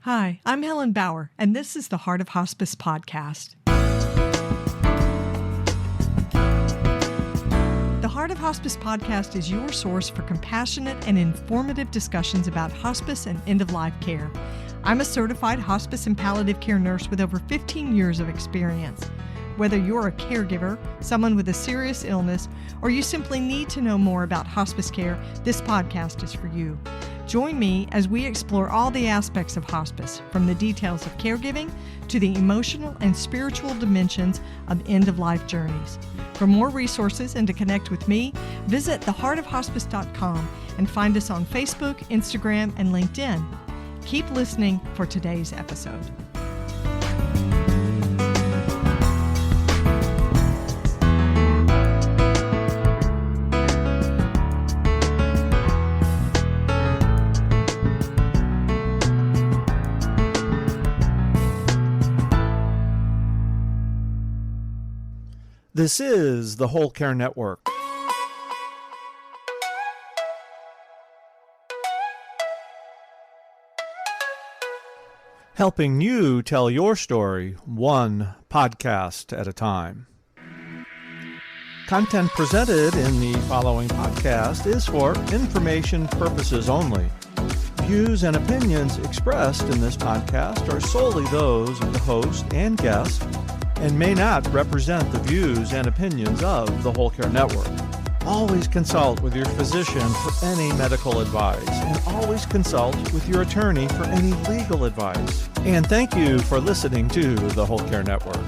Hi, I'm Helen Bauer, and this is the Heart of Hospice podcast. The Heart of Hospice podcast is your source for compassionate and informative discussions about hospice and end-of-life care. I'm a certified hospice and palliative care nurse with over 15 years of experience. Whether you're a caregiver, someone with a serious illness, or you simply need to know more about hospice care, this podcast is for you. Join me as we explore all the aspects of hospice, from the details of caregiving to the emotional and spiritual dimensions of end-of-life journeys. For more resources and to connect with me, visit theheartofhospice.com and find us on Facebook, Instagram, and LinkedIn. Keep listening for today's episode. This is the Whole Care Network. Helping you tell your story one podcast at a time. Content presented in the following podcast is for information purposes only. Views and opinions expressed in this podcast are solely those of the host and guest and may not represent the views and opinions of the Whole Care Network. Always consult with your physician for any medical advice, and always consult with your attorney for any legal advice. And thank you for listening to the Whole Care Network.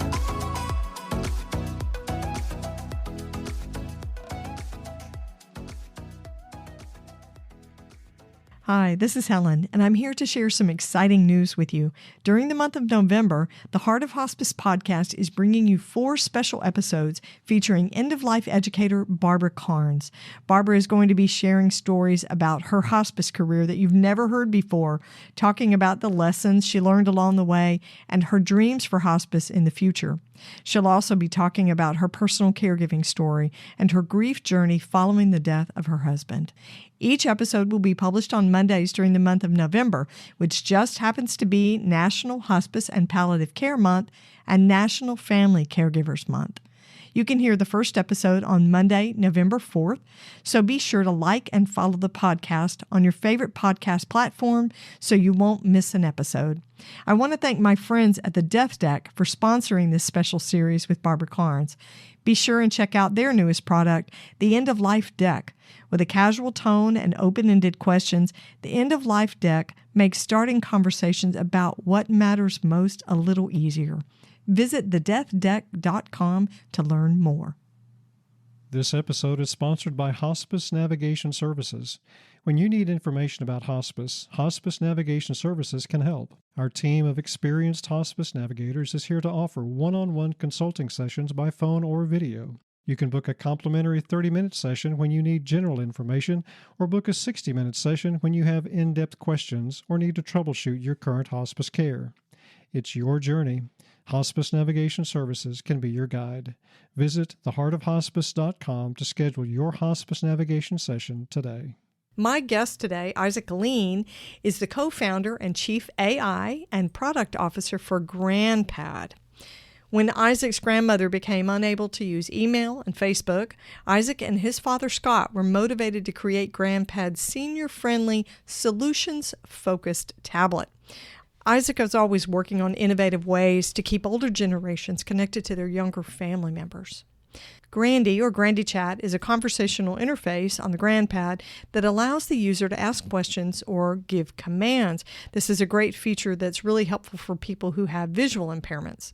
Hi, this is Helen, and I'm here to share some exciting news with you. During the month of November, the Heart of Hospice podcast is bringing you 4 special episodes featuring end-of-life educator Barbara Carnes. Barbara is going to be sharing stories about her hospice career that you've never heard before, talking about the lessons she learned along the way and her dreams for hospice in the future. She'll also be talking about her personal caregiving story and her grief journey following the death of her husband. Each episode will be published on Mondays during the month of November, which just happens to be National Hospice and Palliative Care Month and National Family Caregivers Month. You can hear the first episode on Monday, November 4th, so be sure to like and follow the podcast on your favorite podcast platform so you won't miss an episode. I want to thank my friends at the Death Deck for sponsoring this special series with Barbara Carnes. Be sure and check out their newest product, the End of Life Deck. With a casual tone and open-ended questions, the End of Life Deck makes starting conversations about what matters most a little easier. Visit thedeathdeck.com to learn more. This episode is sponsored by Hospice Navigation Services. When you need information about hospice, Hospice Navigation Services can help. Our team of experienced hospice navigators is here to offer one-on-one consulting sessions by phone or video. You can book a complimentary 30-minute session when you need general information, or book a 60-minute session when you have in-depth questions or need to troubleshoot your current hospice care. It's your journey. Hospice Navigation Services can be your guide. Visit theheartofhospice.com to schedule your hospice navigation session today. My guest today, Isaac Lien, is the co-founder and chief AI and product officer for GrandPad. When Isaac's grandmother became unable to use email and Facebook, Isaac and his father Scott were motivated to create GrandPad's senior-friendly, solutions-focused tablet. Isaac is always working on innovative ways to keep older generations connected to their younger family members. Grandie, or Grandie Chat, is a conversational interface on the GrandPad that allows the user to ask questions or give commands. This is a great feature that's really helpful for people who have visual impairments.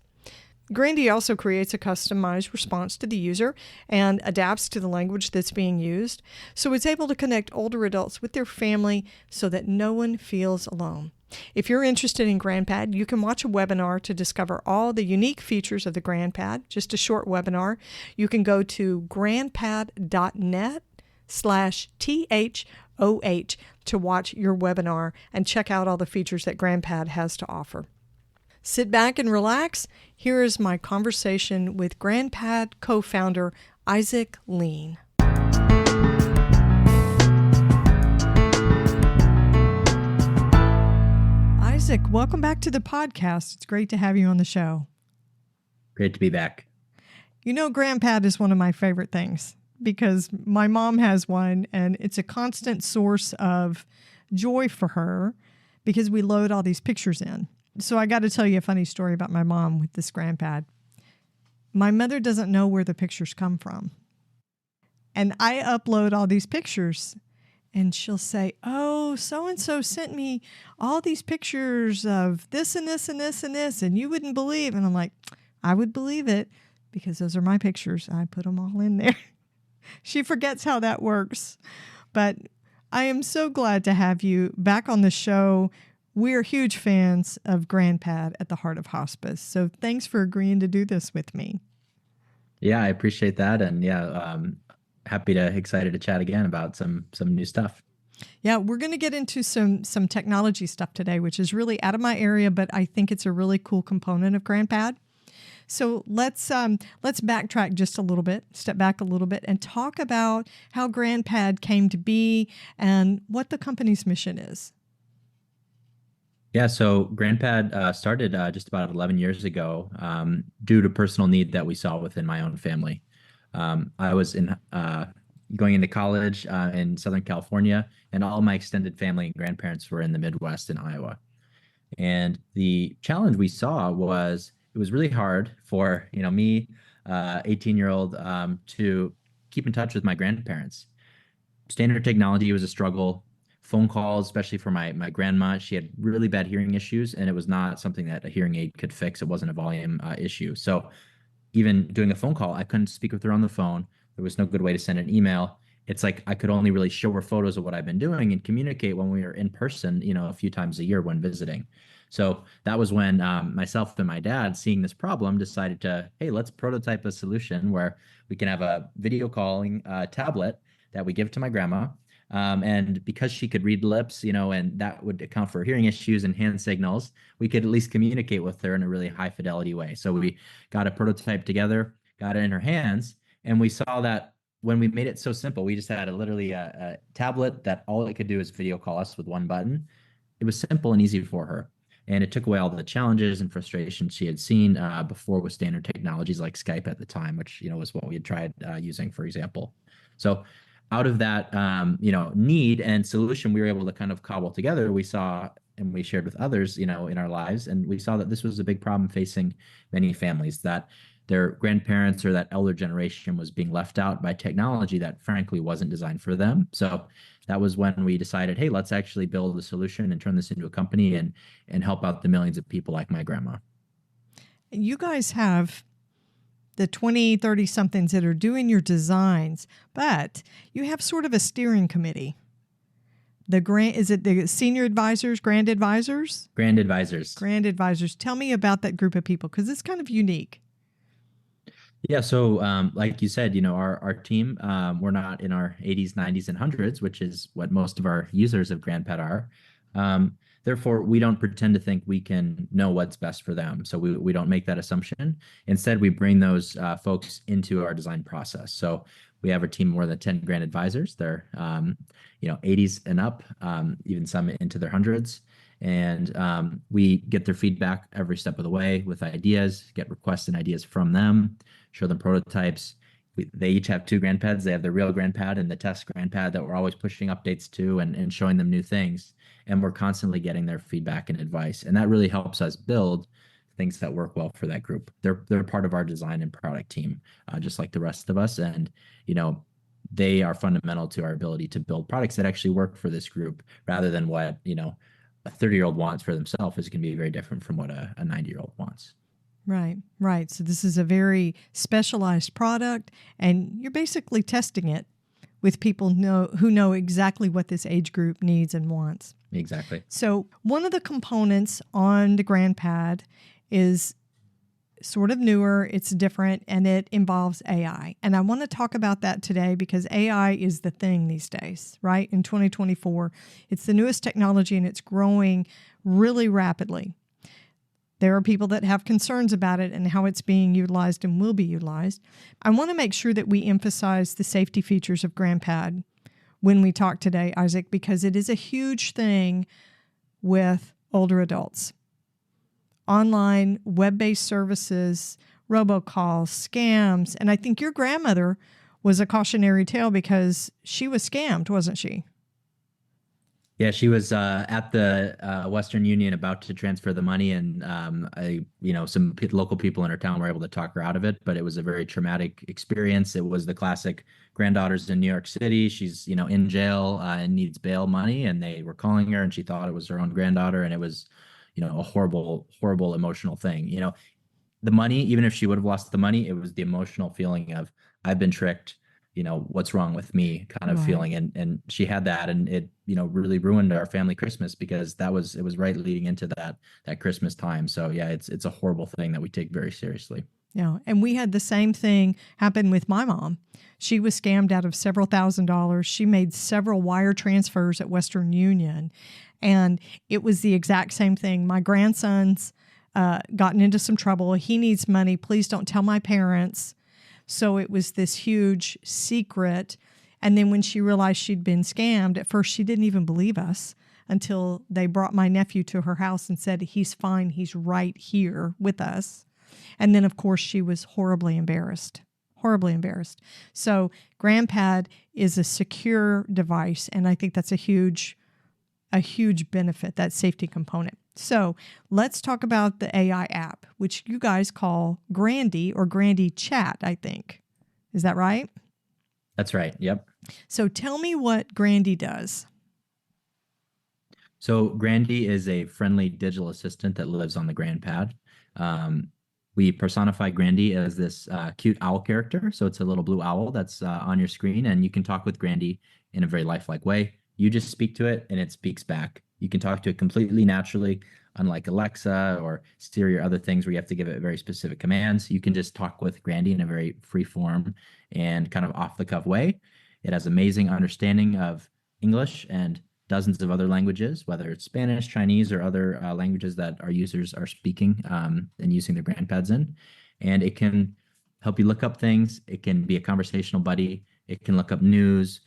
Grandie also creates a customized response to the user and adapts to the language that's being used, so it's able to connect older adults with their family so that no one feels alone. If you're interested in GrandPad, you can watch a webinar to discover all the unique features of the GrandPad, just a short webinar. You can go to grandpad.net/THOH to watch your webinar and check out all the features that GrandPad has to offer. Sit back and relax. Here is my conversation with GrandPad co-founder Isaac Lien. Isaac, welcome back to the podcast. It's great to have you on the show. Great to be back. You know, GrandPad is one of my favorite things because my mom has one and it's a constant source of joy for her because we load all these pictures in. So I got to tell you a funny story about my mom with this GrandPad. My mother doesn't know where the pictures come from. And I upload all these pictures and she'll say, oh, so-and-so sent me all these pictures of this and this and this and this, and you wouldn't believe. And I'm like, I would believe it because those are my pictures. I put them all in there. She forgets how that works. But I am so glad to have you back on the show. We're huge fans of GrandPad at the Heart of Hospice. So thanks for agreeing to do this with me. Yeah, I appreciate that. And excited to chat again about some new stuff. Yeah, we're going to get into some technology stuff today, which is really out of my area, but I think it's a really cool component of GrandPad. So let's backtrack just a little bit, step back a little bit, and talk about how GrandPad came to be and what the company's mission is. Yeah, so GrandPad started just about 11 years ago due to personal need that we saw within my own family. I was going into college in Southern California, and all my extended family and grandparents were in the Midwest in Iowa. And the challenge we saw was it was really hard for me, 18-year-old, to keep in touch with my grandparents. Standard technology was a struggle. Phone calls, especially for my grandma, she had really bad hearing issues, and it was not something that a hearing aid could fix. It wasn't a volume issue. So even doing a phone call, I couldn't speak with her on the phone. There was no good way to send an email. It's like I could only really show her photos of what I've been doing and communicate when we were in person, a few times a year when visiting. So that was when myself and my dad, seeing this problem, decided to, hey, let's prototype a solution where we can have a video calling tablet that we give to my grandma. And because she could read lips, and that would account for hearing issues and hand signals, we could at least communicate with her in a really high fidelity way. So we got a prototype together, got it in her hands, and we saw that when we made it so simple, we just had literally a tablet that all it could do is video call us with one button. It was simple and easy for her. And it took away all the challenges and frustrations she had seen before with standard technologies like Skype at the time, which, was what we had tried using, for example. So out of that, need and solution we were able to kind of cobble together, we saw and we shared with others, in our lives. And we saw that this was a big problem facing many families, that their grandparents or that elder generation was being left out by technology that frankly wasn't designed for them. So that was when we decided, hey, let's actually build a solution and turn this into a company and help out the millions of people like my grandma. You guys have the 20, 30 somethings that are doing your designs, but you have sort of a steering committee. Is it the senior advisors, grand advisors? Grand advisors. Grand advisors. Tell me about that group of people, because it's kind of unique. Yeah, so like you said, our team, we're not in our 80s, 90s, and 100s, which is what most of our users of GrandPad are. Therefore, we don't pretend to think we can know what's best for them. So we don't make that assumption. Instead, we bring those folks into our design process. So we have a team more than 10 grand advisors. They're 80s and up, even some into their hundreds. And we get their feedback every step of the way with ideas, get requests and ideas from them, show them prototypes. They each have two GrandPads. They have the real GrandPad and the test GrandPad that we're always pushing updates to and showing them new things. And we're constantly getting their feedback and advice. And that really helps us build things that work well for that group. They're part of our design and product team, just like the rest of us. And, they are fundamental to our ability to build products that actually work for this group rather than what, a 30-year-old wants for themselves is going to be very different from what a 90-year-old wants. Right, right. So this is a very specialized product, and you're basically testing it with people who know exactly what this age group needs and wants. Exactly. So one of the components on the GrandPad is sort of newer, it's different, and it involves AI. And I want to talk about that today because AI is the thing these days, right? In 2024, it's the newest technology and it's growing really rapidly. There are people that have concerns about it and how it's being utilized and will be utilized. I want to make sure that we emphasize the safety features of GrandPad when we talk today, Isaac, because it is a huge thing with older adults. Online, web-based services, robocalls, scams. And I think your grandmother was a cautionary tale because she was scammed, wasn't she? Yeah, she was at the Western Union about to transfer the money, and some local people in her town were able to talk her out of it. But it was a very traumatic experience. It was the classic granddaughter's in New York City. She's in jail and needs bail money, and they were calling her, and she thought it was her own granddaughter, and it was a horrible, horrible emotional thing. The money, even if she would have lost the money, it was the emotional feeling of I've been tricked. What's wrong with me kind of Right. feeling. And she had that, and it, really ruined our family Christmas because it was right leading into that Christmas time. So yeah, it's a horrible thing that we take very seriously. Yeah. And we had the same thing happen with my mom. She was scammed out of several $1,000s. She made several wire transfers at Western Union. And it was the exact same thing. My grandson's gotten into some trouble. He needs money. Please don't tell my parents. So it was this huge secret. And then when she realized she'd been scammed, at first she didn't even believe us until they brought my nephew to her house and said, he's fine. He's right here with us. And then, of course, she was horribly embarrassed. So GrandPad is a secure device. And I think that's a huge benefit, that safety component. So let's talk about the AI app, which you guys call Grandie or Grandie Chat, I think. Is that right? That's right. Yep. So tell me what Grandie does. So Grandie is a friendly digital assistant that lives on the GrandPad. We personify Grandie as this cute owl character. So it's a little blue owl that's on your screen, and you can talk with Grandie in a very lifelike way. You just speak to it and it speaks back. You can talk to it completely naturally, unlike Alexa or Siri or other things where you have to give it very specific commands. You can just talk with Grandie in a very free form and kind of off the cuff way. It has amazing understanding of English and dozens of other languages, whether it's Spanish, Chinese, or other languages that our users are speaking and using their GrandPads in. And it can help you look up things. It can be a conversational buddy. It can look up news,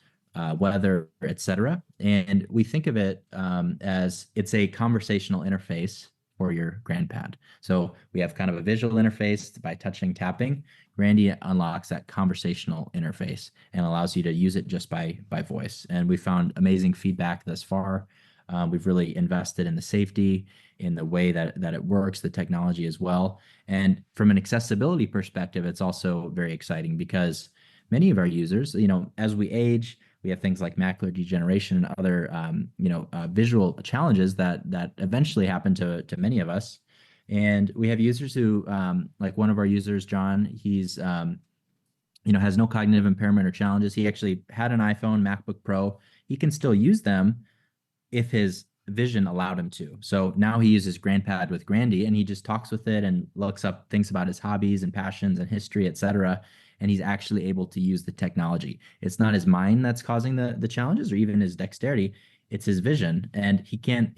weather, etc. And we think of it as it's a conversational interface for your GrandPad. So we have kind of a visual interface by touching, tapping. Grandie unlocks that conversational interface and allows you to use it just by voice. And we found amazing feedback thus far. We've really invested in the safety, in the way that it works, the technology as well. And from an accessibility perspective, it's also very exciting because many of our users, as we age, we have things like macular degeneration and other, visual challenges that eventually happen to many of us. And we have users who, like one of our users, John, he's, has no cognitive impairment or challenges. He actually had an iPhone, MacBook Pro. He can still use them if his vision allowed him to. So now he uses GrandPad with Grandie, and he just talks with it and looks up things about his hobbies and passions and history, etc. And he's actually able to use the technology. It's not his mind that's causing the challenges or even his dexterity. It's his vision, and he can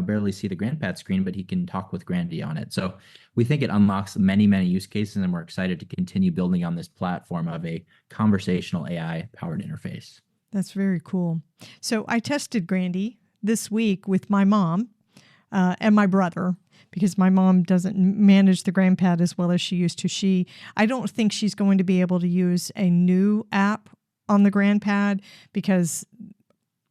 barely see the GrandPad screen, but he can talk with Grandie on it. So we think it unlocks many, many use cases, and we're excited to continue building on this platform of a conversational AI powered interface. That's very cool. So I tested Grandie this week with my mom and my brother, because my mom doesn't manage the GrandPad as well as she used to. I don't think she's going to be able to use a new app on the GrandPad because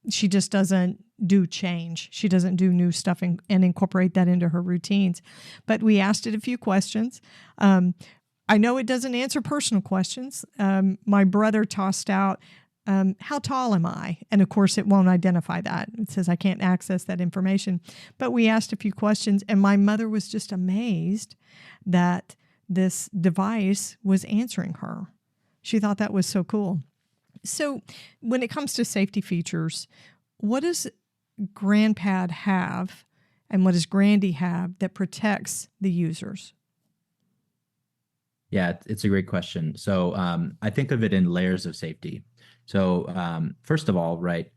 she just doesn't do change. She doesn't do new stuff and incorporate that into her routines. But we asked it a few questions. I know it doesn't answer personal questions. My brother tossed out, how tall am I? And of course, it won't identify that. It says I can't access that information. But we asked a few questions, and my mother was just amazed that this device was answering her. She thought that was so cool. So when it comes to safety features, what does GrandPad have and what does Grandie have that protects the users? Yeah, it's a great question. So I think of it in layers of safety. So first of all, right,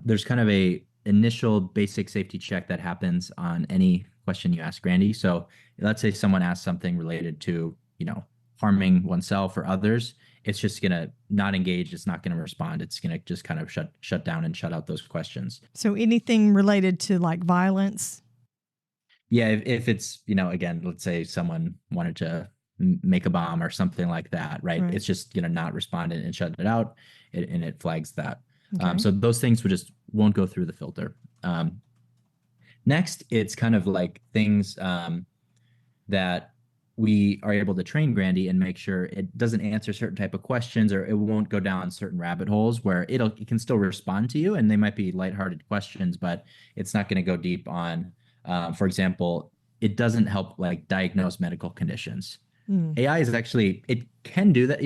there's kind of a initial basic safety check that happens on any question you ask Grandie. So let's say someone asks something related to, harming oneself or others. It's just going to not engage. It's not going to respond. It's going to just kind of shut down and shut out those questions. So anything related to like violence Yeah, if it's, again, let's say someone wanted to make a bomb or something like that, right? Right. It's just not responding and shut it out, and it flags that. Okay. So those things won't go through the filter. Next, it's kind of like things that we are able to train Grandie and make sure it doesn't answer certain type of questions, or it won't go down certain rabbit holes where it can still respond to you, and they might be lighthearted questions, but it's not going to go deep on, for example, it doesn't help like diagnose medical conditions. AI is actually, it can do that.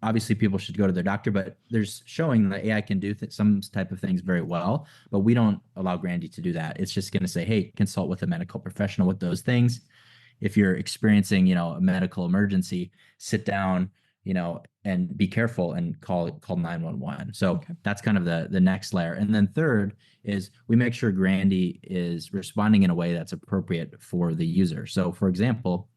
Obviously people should go to their doctor, but there's showing that AI can do some type of things very well, but we don't allow Grandie to do that. It's just going to say, hey, consult with a medical professional with those things. If you're experiencing, a medical emergency, sit down, and be careful and call 911. So Okay. that's kind of the next layer. And then third is we make sure Grandie is responding in a way that's appropriate for the user. So for example,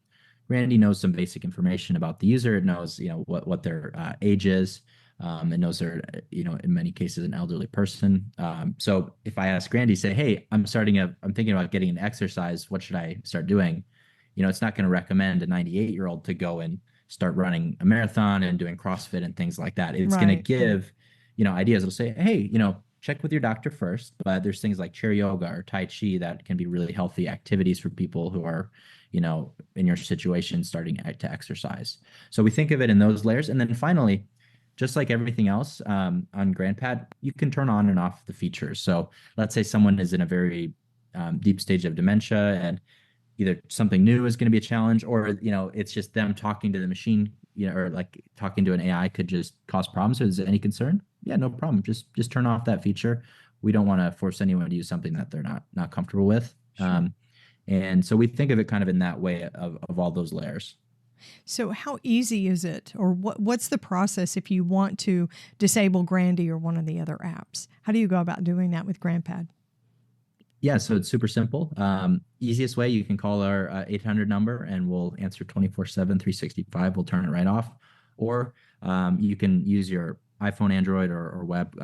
Grandie knows some basic information about the user. It knows, what their age is. It knows they're, in many cases, an elderly person. So if I ask Grandie, say, hey, I'm thinking about getting an exercise. What should I start doing? It's not going to recommend a 98-year-old to go and start running a marathon and doing CrossFit and things like that. It's going to give, ideas. It'll say, hey, check with your doctor first, but there's things like chair yoga or Tai Chi that can be really healthy activities for people who are, in your situation, starting to exercise. So we think of it in those layers. And then finally, just like everything else on GrandPad, you can turn on and off the features. So let's say someone is in a very deep stage of dementia, and either something new is going to be a challenge, or it's just them talking to the machine, or like talking to an AI could just cause problems. So is there any concern? Yeah, no problem. Just turn off that feature. We don't want to force anyone to use something that they're not comfortable with. Sure. And so we think of it kind of in that way of all those layers. So how easy is it, or what's the process if you want to disable Grandie or one of the other apps? How do you go about doing that with GrandPad? Yeah, so it's super simple. Easiest way, you can call our 800 number and we'll answer 24/7, 365. We'll turn it right off. Or you can use your iPhone, Android, or web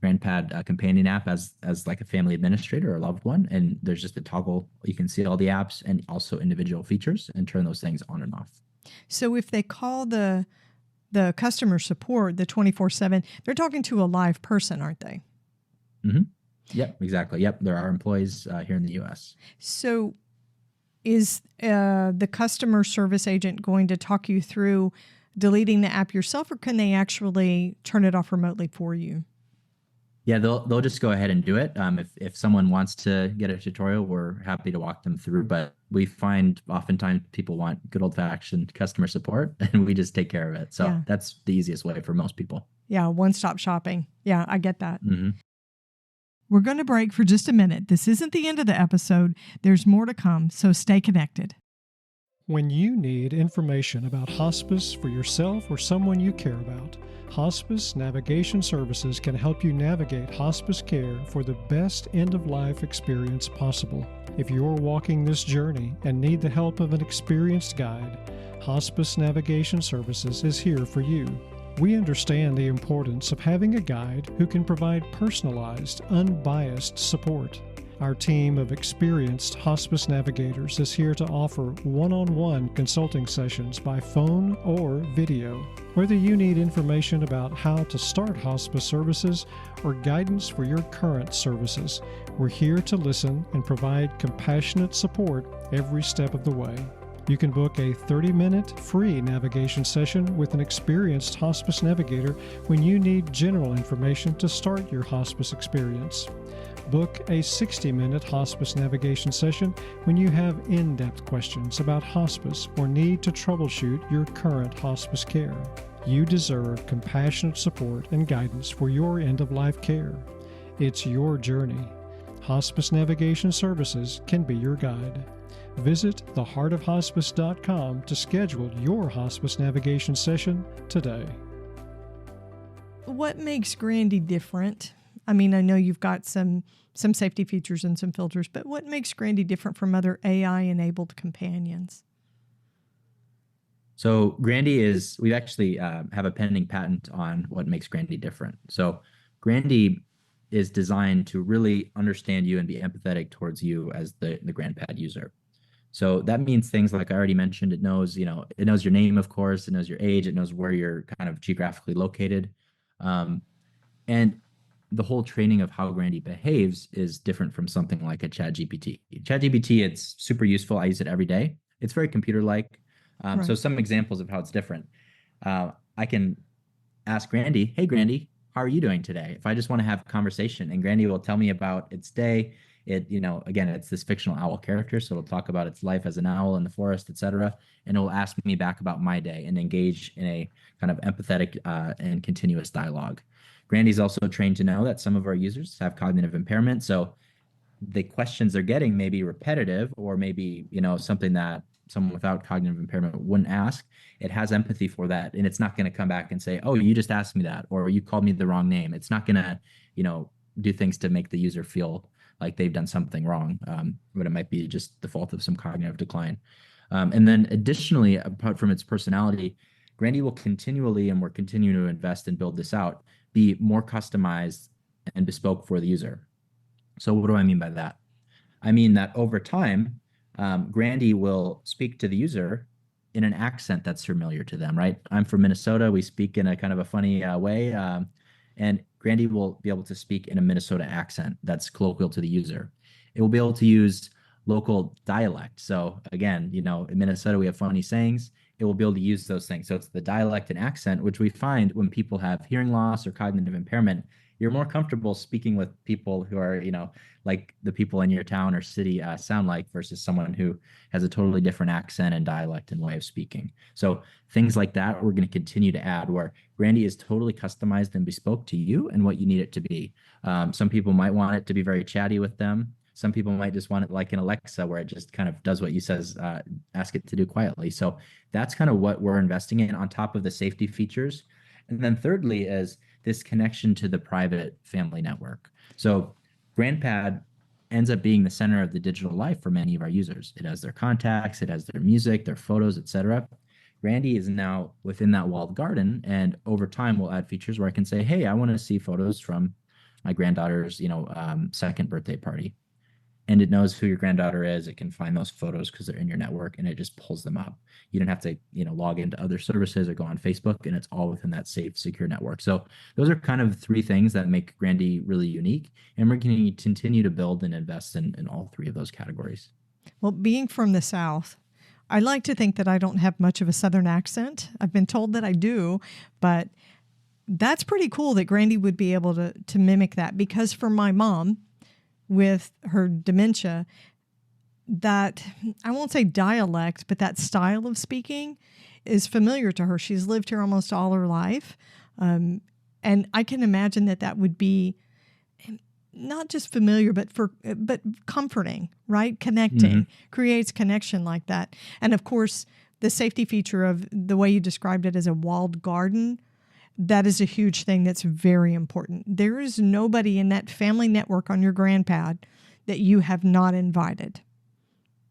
GrandPad companion app as like a family administrator or a loved one. And there's just a toggle. You can see all the apps and also individual features and turn those things on and off. So if they call the customer support, the 24/7, they're talking to a live person, aren't they? Mm-hmm. Yep, exactly. Yep, there are employees here in the U.S. So is the customer service agent going to talk you through deleting the app yourself, or can they actually turn it off remotely for you? Yeah, they'll just go ahead and do it. If someone wants to get a tutorial, we're happy to walk them through. But we find oftentimes people want good old-fashioned customer support, and we just take care of it. So that's the easiest way for most people. Yeah, one-stop shopping. Yeah, I get that. Mm-hmm. We're going to break for just a minute. This isn't the end of the episode. There's more to come, so stay connected. When you need information about hospice for yourself or someone you care about, Hospice Navigation Services can help you navigate hospice care for the best end-of-life experience possible. If you're walking this journey and need the help of an experienced guide, Hospice Navigation Services is here for you. We understand the importance of having a guide who can provide personalized, unbiased support. Our team of experienced hospice navigators is here to offer one-on-one consulting sessions by phone or video. Whether you need information about how to start hospice services or guidance for your current services, we're here to listen and provide compassionate support every step of the way. You can book a 30-minute free navigation session with an experienced hospice navigator when you need general information to start your hospice experience. Book a 60-minute hospice navigation session when you have in-depth questions about hospice or need to troubleshoot your current hospice care. You deserve compassionate support and guidance for your end-of-life care. It's your journey. Hospice Navigation Services can be your guide. Visit theheartofhospice.com to schedule your hospice navigation session today. What makes Grandie different? I mean, I know you've got some safety features and some filters, but what makes Grandie different from other AI-enabled companions? So Grandie we actually have a pending patent on what makes Grandie different. So Grandie is designed to really understand you and be empathetic towards you as the GrandPad user. So that means things like I already mentioned. It knows, it knows your name, of course. It knows your age. It knows where you're kind of geographically located. And the whole training of how Grandie behaves is different from something like a ChatGPT. ChatGPT, it's super useful. I use it every day. It's very computer-like. Right. So some examples of how it's different. I can ask Grandie, hey, Grandie, how are you doing today? If I just want to have a conversation, and Grandie will tell me about its day. Again, it's this fictional owl character, so it'll talk about its life as an owl in the forest, etc. And it'll ask me back about my day and engage in a kind of empathetic and continuous dialogue. Grandie's also trained to know that some of our users have cognitive impairment, so the questions they're getting may be repetitive or maybe, something that someone without cognitive impairment wouldn't ask. It has empathy for that. And it's not going to come back and say, oh, you just asked me that, or you called me the wrong name. It's not going to, do things to make the user feel like they've done something wrong. But it might be just the fault of some cognitive decline. And then additionally, apart from its personality, Grandie will continually, and we're continuing to invest and build this out, be more customized and bespoke for the user. So what do I mean by that? I mean that over time, Grandie will speak to the user in an accent that's familiar to them, right? I'm from Minnesota. We speak in a kind of a funny way. And Grandie will be able to speak in a Minnesota accent that's colloquial to the user. It will be able to use local dialect. So again, in Minnesota, we have funny sayings. It will be able to use those things. So it's the dialect and accent, which we find when people have hearing loss or cognitive impairment, you're more comfortable speaking with people who are, like the people in your town or city sound like, versus someone who has a totally different accent and dialect and way of speaking. So things like that, we're going to continue to add, where Grandie is totally customized and bespoke to you and what you need it to be. Some people might want it to be very chatty with them. Some people might just want it like an Alexa, where it just kind of does what you ask it to do quietly. So that's kind of what we're investing in on top of the safety features. And then thirdly is this connection to the private family network. So GrandPad ends up being the center of the digital life for many of our users. It has their contacts, it has their music, their photos, etc. Grandie is now within that walled garden, and over time we'll add features where I can say, hey, I want to see photos from my granddaughter's, second birthday party. And it knows who your granddaughter is. It can find those photos because they're in your network, and it just pulls them up. You don't have to, log into other services or go on Facebook, and it's all within that safe, secure network. So those are kind of three things that make Grandie really unique. And we're going to continue to build and invest in all three of those categories. Well, being from the South, I like to think that I don't have much of a Southern accent. I've been told that I do, but that's pretty cool that Grandie would be able to mimic that, because for my mom, with her dementia, that, I won't say dialect, but that style of speaking is familiar to her. She's lived here almost all her life. And I can imagine that would be not just familiar, but comforting, right? Connecting, creates connection like that. And of course, the safety feature of the way you described it as a walled garden, that is a huge thing that's very important. There is nobody in that family network on your GrandPad that you have not invited.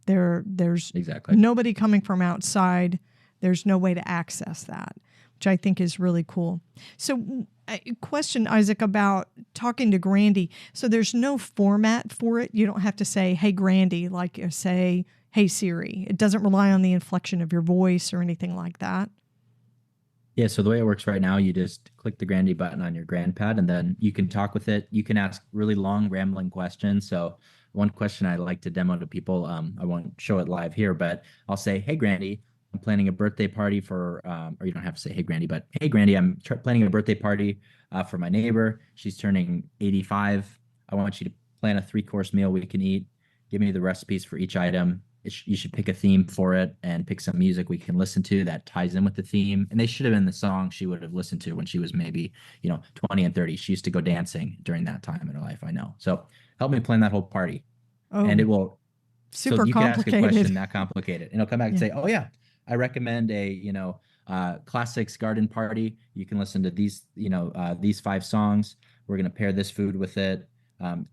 There's exactly nobody coming from outside. There's no way to access that, which I think is really cool. So a question, Isaac, about talking to Grandie. So there's no format for it. You don't have to say, hey, Grandie, like you say, hey, Siri. It doesn't rely on the inflection of your voice or anything like that. Yeah, so the way it works right now, you just click the Grandie button on your GrandPad, and then you can talk with it. You can ask really long, rambling questions. So one question I like to demo to people, I won't show it live here, but I'll say, hey, Grandie, I'm planning a birthday party for, or you don't have to say, hey, Grandie, but hey, Grandie, I'm planning a birthday party for my neighbor. She's turning 85. I want you to plan a 3-course meal we can eat. Give me the recipes for each item. You should pick a theme for it and pick some music we can listen to that ties in with the theme. And they should have been the song she would have listened to when she was maybe, 20 and 30. She used to go dancing during that time in her life, I know. So help me plan that whole party. Oh, and it will. Super so you complicated. can ask a question that complicated. And it'll come back and say, oh, yeah, I recommend a, classics garden party. You can listen to these, these 5 songs. We're going to pair this food with it.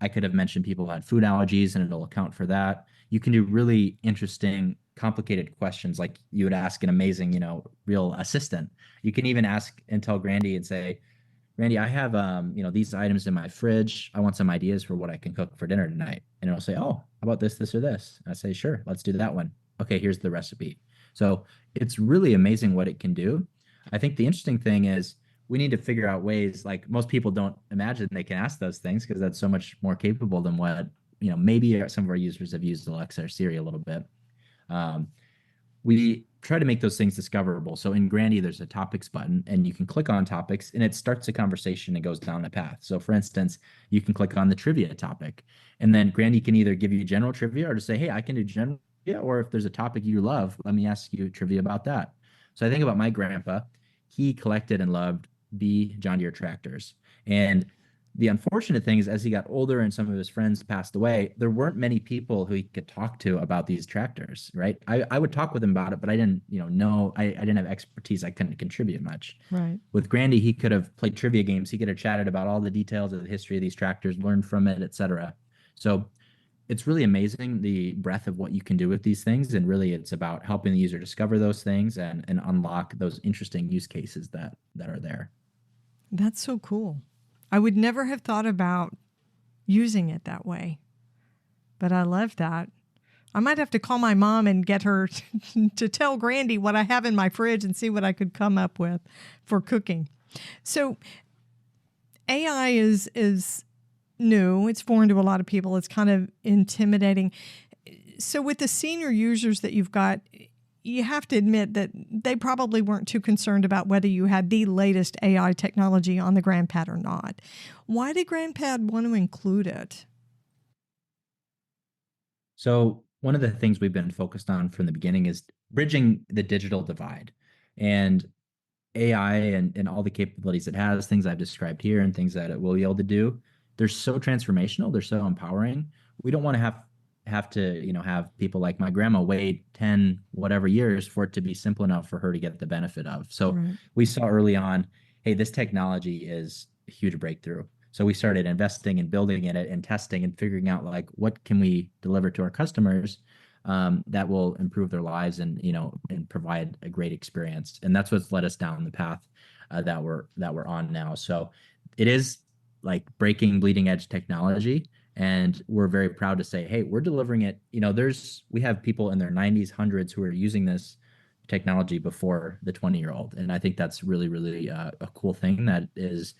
I could have mentioned people had food allergies, and it'll account for that. You can do really interesting, complicated questions like you would ask an amazing, real assistant. You can even ask and tell Grandie and say, Randy, I have these items in my fridge. I want some ideas for what I can cook for dinner tonight. And it'll say, "Oh, how about this or this?" I say, "Sure, let's do that one." Okay, here's the recipe. So it's really amazing what it can do. I think the interesting thing is we need to figure out ways, like most people don't imagine they can ask those things because that's so much more capable than what, maybe some of our users have used Alexa or Siri a little bit. Um, we try to make those things discoverable. So in Grandie, there's a topics button, and you can click on topics, and it starts a conversation and goes down a path. So for instance, you can click on the trivia topic, and then Grandie can either give you general trivia or to say, "Hey, I can do general trivia," or if there's a topic you love, let me ask you trivia about that. So I think about my grandpa. He collected and loved B John Deere tractors. And the unfortunate thing is, as he got older and some of his friends passed away, there weren't many people who he could talk to about these tractors, right? I would talk with him about it, but I didn't, know, I didn't have expertise. I couldn't contribute much. Right. With Grandie, he could have played trivia games. He could have chatted about all the details of the history of these tractors, learned from it, etc. So it's really amazing the breadth of what you can do with these things. And really, it's about helping the user discover those things and unlock those interesting use cases that are there. That's so cool. I would never have thought about using it that way, but I love that. I might have to call my mom and get her to tell Grandie what I have in my fridge and see what I could come up with for cooking. So AI is new. It's foreign to a lot of people. It's kind of intimidating. So with the senior users that you've got, you have to admit that they probably weren't too concerned about whether you had the latest AI technology on the GrandPad or not. Why did GrandPad want to include it? So one of the things we've been focused on from the beginning is bridging the digital divide. And AI and all the capabilities it has, things I've described here and things that it will be able to do, they're so transformational, they're so empowering. We don't want to have to have people like my grandma wait 10 whatever years for it to be simple enough for her to get the benefit of. So Right. we saw early on, hey, this technology is a huge breakthrough. So we started investing and building in it and testing and figuring out like what can we deliver to our customers that will improve their lives and and provide a great experience. And that's what's led us down the path that we're on now. So it is like breaking bleeding edge technology. And we're very proud to say, hey, we're delivering it. We have people in their 90s, hundreds who are using this technology before the 20-year-old. And I think that's really, really a cool thing that is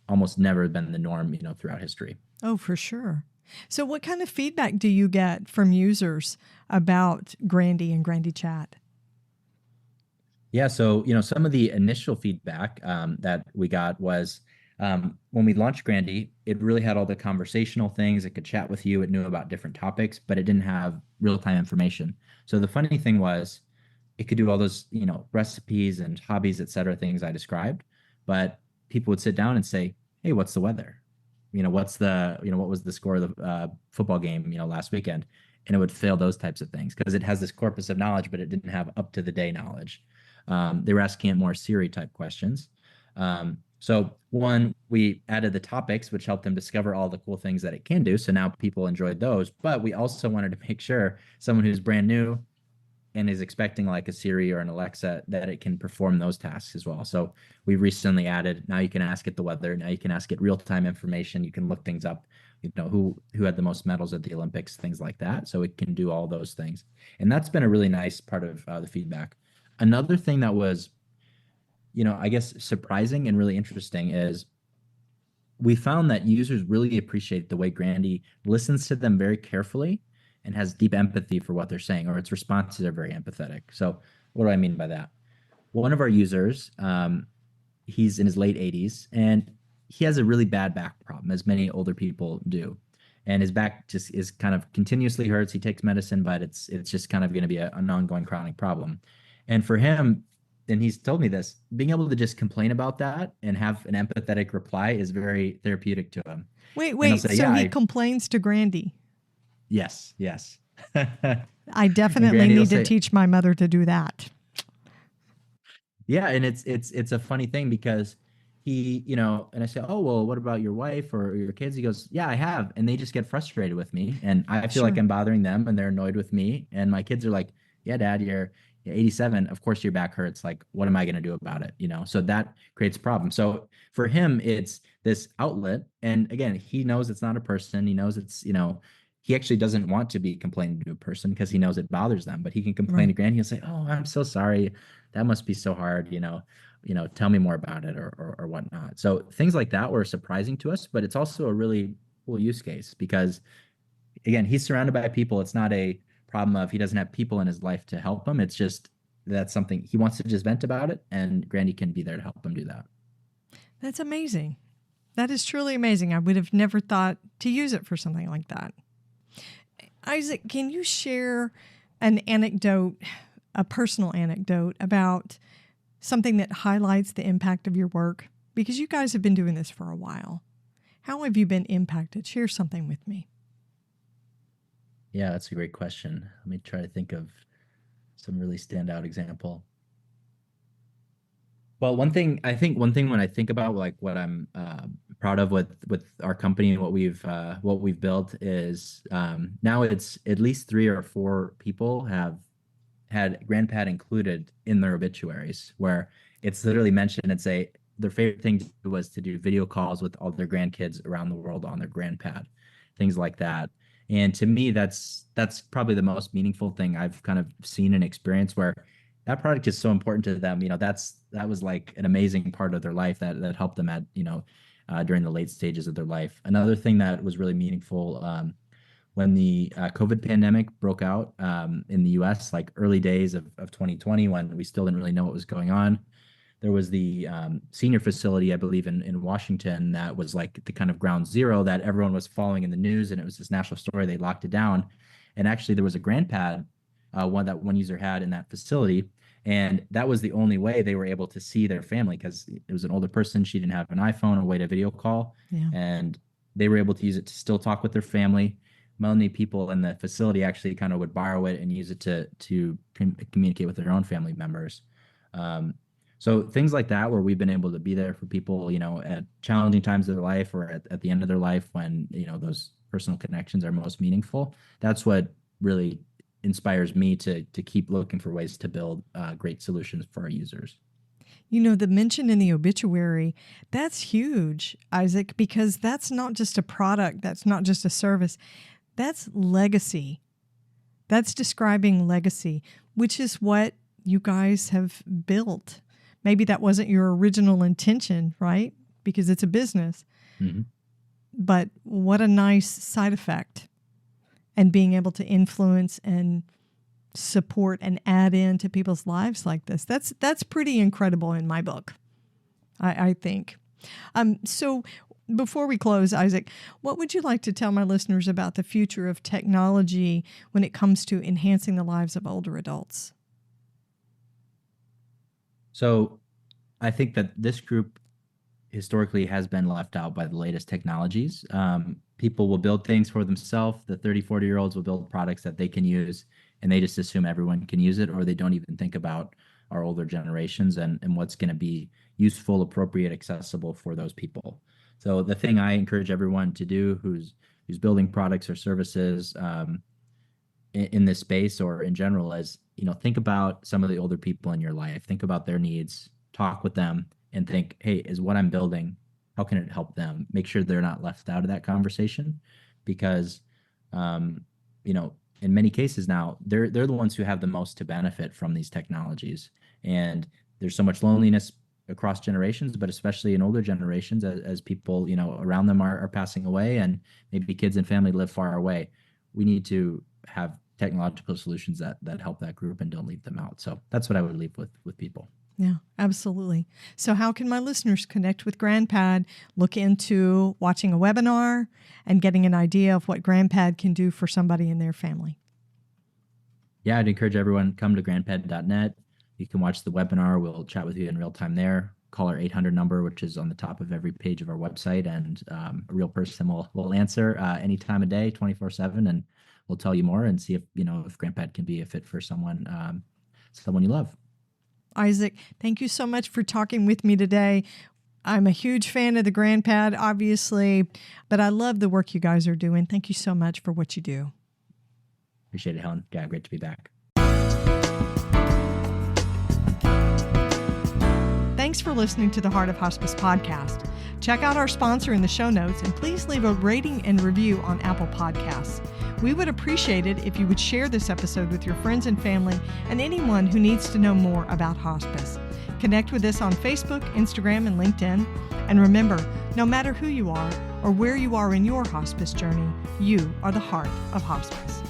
almost never been the norm, throughout history. Oh, for sure. So what kind of feedback do you get from users about Grandie and Grandie Chat? Yeah, so some of the initial feedback that we got was when we launched Grandie, it really had all the conversational things. It could chat with you. It knew about different topics, but it didn't have real-time information. So the funny thing was, it could do all those recipes and hobbies, etc., things I described, but people would sit down and say, "Hey, what's the weather? What was the score of the football game last weekend?" And it would fail those types of things because it has this corpus of knowledge, but it didn't have up to the day knowledge. They were asking it more Siri type questions. So one, we added the topics, which helped them discover all the cool things that it can do. So now people enjoyed those, but we also wanted to make sure someone who's brand new and is expecting like a Siri or an Alexa that it can perform those tasks as well. So we recently added, now you can ask it the weather. Now you can ask it real-time information. You can look things up, who had the most medals at the Olympics, things like that. So it can do all those things. And that's been a really nice part of the feedback. Another thing that was, I guess surprising and really interesting is we found that users really appreciate the way Grandie listens to them very carefully and has deep empathy for what they're saying, or its responses are very empathetic. So what do I mean by that? One of our users, he's in his late 80s, and he has a really bad back problem, as many older people do. And his back just is kind of continuously hurts. He takes medicine, but it's just kind of going to be an ongoing chronic problem. And for him, and he's told me this, being able to just complain about that and have an empathetic reply is very therapeutic to him. Wait. Say, so he complains to Grandie? Yes. I definitely need to teach my mother to do that. Yeah, and it's a funny thing because he, and I say, "Oh, well, what about your wife or your kids?" He goes, "Yeah, I have." And they just get frustrated with me, and I feel like I'm bothering them, and they're annoyed with me. And my kids are like, "Yeah, Dad, 87, of course your back hurts. Like, what am I going to do about it? So that creates a problem. So for him, it's this outlet. And again, he knows it's not a person. He knows it's, he actually doesn't want to be complaining to a person because he knows it bothers them, but he can complain to Grandie. He'll say, "Oh, I'm so sorry. That must be so hard. Tell me more about it or whatnot." So things like that were surprising to us, but it's also a really cool use case because again, he's surrounded by people. It's not a problem of he doesn't have people in his life to help him. It's just that's something he wants to just vent about it, and Grandie can be there to help him do that. That's amazing. That is truly amazing. I would have never thought to use it for something like that. Isaac, can you share an anecdote, a personal anecdote about something that highlights the impact of your work? Because you guys have been doing this for a while. How have you been impacted? Share something with me. Yeah, that's a great question. Let me try to think of some really standout example. Well, one thing when I think about like what I'm proud of with our company and what we've built is now it's at least 3 or 4 people have had GrandPad included in their obituaries, where it's literally mentioned and say their favorite thing to do was to do video calls with all their grandkids around the world on their GrandPad, things like that. And to me, that's probably the most meaningful thing I've kind of seen and experienced, where that product is so important to them. That was like an amazing part of their life that helped them at, during the late stages of their life. Another thing that was really meaningful, when the COVID pandemic broke out in the US, like early days of 2020, when we still didn't really know what was going on, there was the senior facility, I believe, in Washington that was like the kind of ground zero that everyone was following in the news. And it was this national story. They locked it down. And actually, there was a GrandPad, one that one user had in that facility. And that was the only way they were able to see their family, because it was an older person. She didn't have an iPhone or way to video call. Yeah. And they were able to use it to still talk with their family. Many people in the facility actually kind of would borrow it and use it to communicate with their own family members. So things like that, where we've been able to be there for people, at challenging times of their life or at the end of their life when, those personal connections are most meaningful. That's what really inspires me to keep looking for ways to build great solutions for our users. The mention in the obituary, that's huge, Isaac, because that's not just a product. That's not just a service. That's legacy. That's describing legacy, which is what you guys have built. Maybe that wasn't your original intention, right? Because it's a business. Mm-hmm. But what a nice side effect. And being able to influence and support and add into people's lives like this. That's pretty incredible in my book, I think. So before we close, Isaac, what would you like to tell my listeners about the future of technology when it comes to enhancing the lives of older adults? So I think that this group historically has been left out by the latest technologies. People will build things for themselves. The 30, 40-year-olds will build products that they can use, and they just assume everyone can use it, or they don't even think about our older generations and what's going to be useful, appropriate, accessible for those people. So the thing I encourage everyone to do who's building products or services in this space or in general is, think about some of the older people in your life. Think about their needs, talk with them, and think, hey, is what I'm building, how can it help them? Make sure they're not left out of that conversation, because, in many cases now, they're the ones who have the most to benefit from these technologies. And there's so much loneliness across generations, but especially in older generations, as people, around them are passing away, and maybe kids and family live far away. We need to have technological solutions that help that group and don't leave them out. So that's what I would leave with people. Yeah, absolutely. So how can my listeners connect with GrandPad, look into watching a webinar, and getting an idea of what GrandPad can do for somebody in their family? Yeah, I'd encourage everyone, come to grandpad.net. You can watch the webinar. We'll chat with you in real time there. Call our 800 number, which is on the top of every page of our website, and a real person will answer any time of day, 24/7, and we'll tell you more and see if GrandPad can be a fit for someone you love. Isaac, thank you so much for talking with me today. I'm a huge fan of the GrandPad, obviously, but I love the work you guys are doing. Thank you so much for what you do. Appreciate it, Helen. Yeah, great to be back. Thanks for listening to the Heart of Hospice podcast. Check out our sponsor in the show notes and please leave a rating and review on Apple Podcasts. We would appreciate it if you would share this episode with your friends and family and anyone who needs to know more about hospice. Connect with us on Facebook, Instagram, and LinkedIn. And remember, no matter who you are or where you are in your hospice journey, you are the heart of hospice.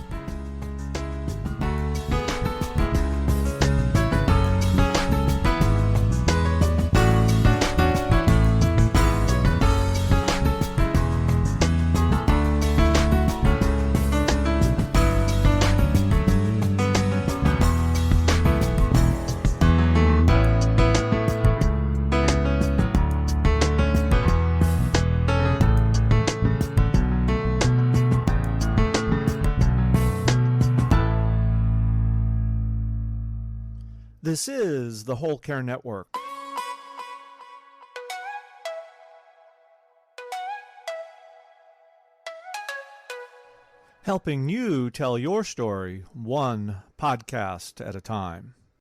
This is the Whole Care Network. Helping you tell your story one podcast at a time.